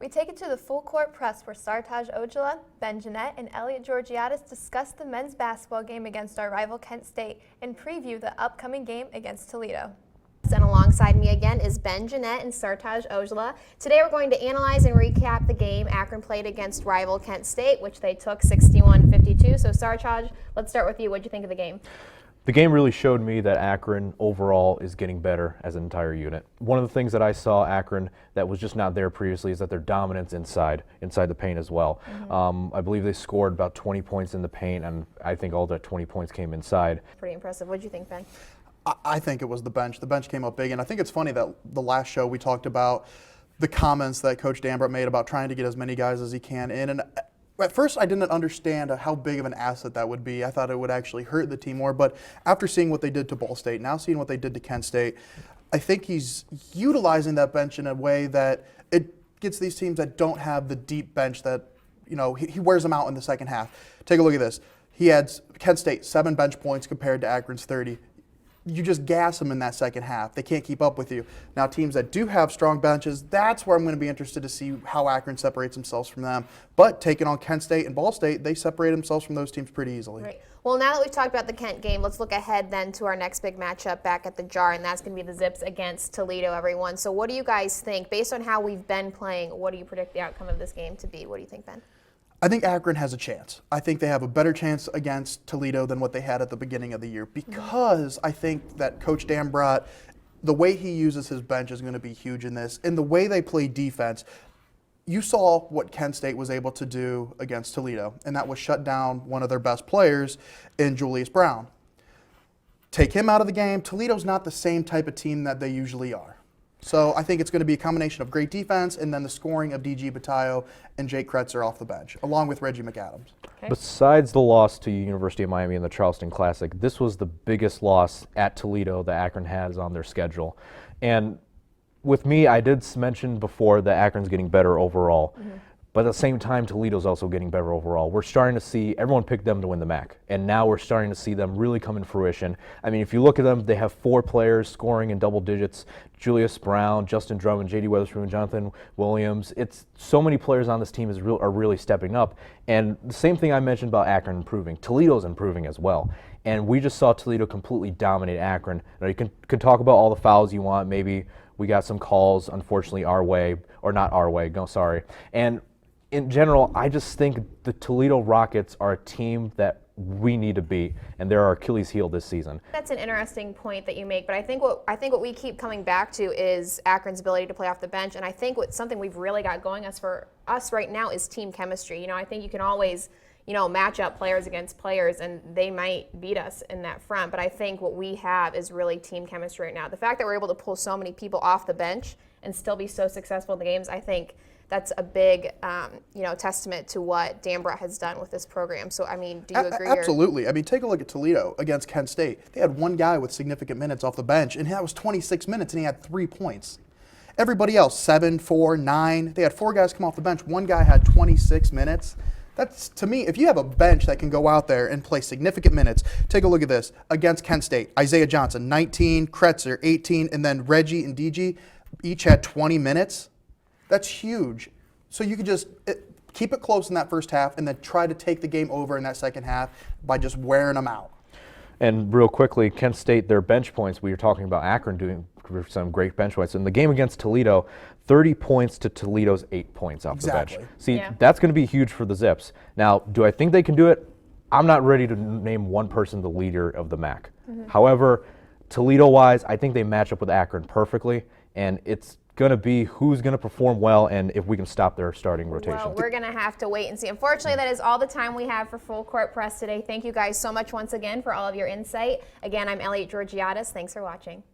We take it to the full court press where Sartaj Aujla, Genet, and Elliot Georgiadis discuss the men's basketball game against our rival Kent State and preview the upcoming game against Toledo. And alongside me again is Genet and Sartaj Aujla. Today we're going to analyze and recap the game Akron played against rival Kent State, which they took 61-52. So Sartaj, let's start with you. What did you think of the game? The game really showed me that Akron overall is getting better as an entire unit. One of the things that I saw Akron that was just not there previously is that their dominance inside the paint as well. I believe they scored about 20 points in the paint, and I think all that 20 points came inside. Pretty impressive. What did you think, Ben? I think it was the bench. The bench came up big, and I think it's funny that the last show we talked about the comments that Coach Dambrot made about trying to get as many guys as he can in. And at first, I didn't understand how big of an asset that would be. I thought it would actually hurt the team more. But after seeing what they did to Ball State, now seeing what they did to Kent State, I think he's utilizing that bench in a way that it gets these teams that don't have the deep bench that, you know, he wears them out in the second half. Take a look at this. He had Kent State 7 bench points compared to Akron's 30. You just gas them in that second half. They can't keep up with you. Now, teams that do have strong benches, that's where I'm going to be interested to see how Akron separates themselves from them. But taking on Kent State and Ball State, they separate themselves from those teams pretty easily. Right. Well, now that we've talked about the Kent game, let's look ahead then to our next big matchup back at the Jar, and that's going to be the Zips against Toledo, everyone. So what do you guys think? Based on how we've been playing, what do you predict the outcome of this game to be? What do you think, Ben? I think Akron has a chance. I think they have a better chance against Toledo than what they had at the beginning of the year because I think that Coach Dambrot, the way he uses his bench is going to be huge in this. And the way they play defense, you saw what Kent State was able to do against Toledo, and that was shut down one of their best players in Julius Brown. Take him out of the game, Toledo's not the same type of team that they usually are. So I think it's going to be a combination of great defense and then the scoring of D.G. Battaglio and Jake Kretzer off the bench, along with Reggie McAdams. Okay. Besides the loss to University of Miami in the Charleston Classic, this was the biggest loss at Toledo that Akron has on their schedule. And with me, I did mention before that Akron's getting better overall. But at the same time, Toledo's also getting better overall. We're starting to see everyone pick them to win the MAC, and now we're starting to see them really come in fruition. I mean, if you look at them, they have 4 players scoring in double digits: Julius Brown, Justin Drummond, J.D. Weatherspoon, Jonathan Williams. It's so many players on this team are really stepping up. And the same thing I mentioned about Akron improving, Toledo's improving as well. And we just saw Toledo completely dominate Akron. Now, you can talk about all the fouls you want. Maybe we got some calls, unfortunately, our way, or not our way. No, sorry. And in general, I just think the Toledo Rockets are a team that we need to beat, and they're our Achilles heel this season. That's an interesting point that you make, but I think what we keep coming back to is Akron's ability to play off the bench, and I think something we've really got going for us right now is team chemistry. You know, I think you can always, match up players against players, and they might beat us in that front, but I think what we have is really team chemistry right now. The fact that we're able to pull so many people off the bench and still be so successful in the games, I think that's a big, testament to what Dambrot has done with this program. So, I mean, do you agree? Absolutely. I mean, take a look at Toledo against Kent State. They had one guy with significant minutes off the bench, and that was 26 minutes, and he had 3 points. Everybody else, 7, 4, 9. They had 4 guys come off the bench. One guy had 26 minutes. That's, to me, if you have a bench that can go out there and play significant minutes, take a look at this. Against Kent State, Isaiah Johnson, 19, Kretzer, 18, and then Reggie and DG each had 20 minutes. That's huge. So you could just keep it close in that first half and then try to take the game over in that second half by just wearing them out. And real quickly, Kent State, their bench points, we were talking about Akron doing some great bench points. In the game against Toledo, 30 points to Toledo's 8 points off the bench. See, that's going to be huge for the Zips. Now, do I think they can do it? I'm not ready to name one person the leader of the MAC. However, Toledo-wise, I think they match up with Akron perfectly, and it's going to be who's going to perform well and if we can stop their starting rotation. Well, we're going to have to wait and see. Unfortunately, that is all the time we have for Full Court Press today. Thank you guys so much once again for all of your insight. Again, I'm Elliot Georgiadis. Thanks for watching.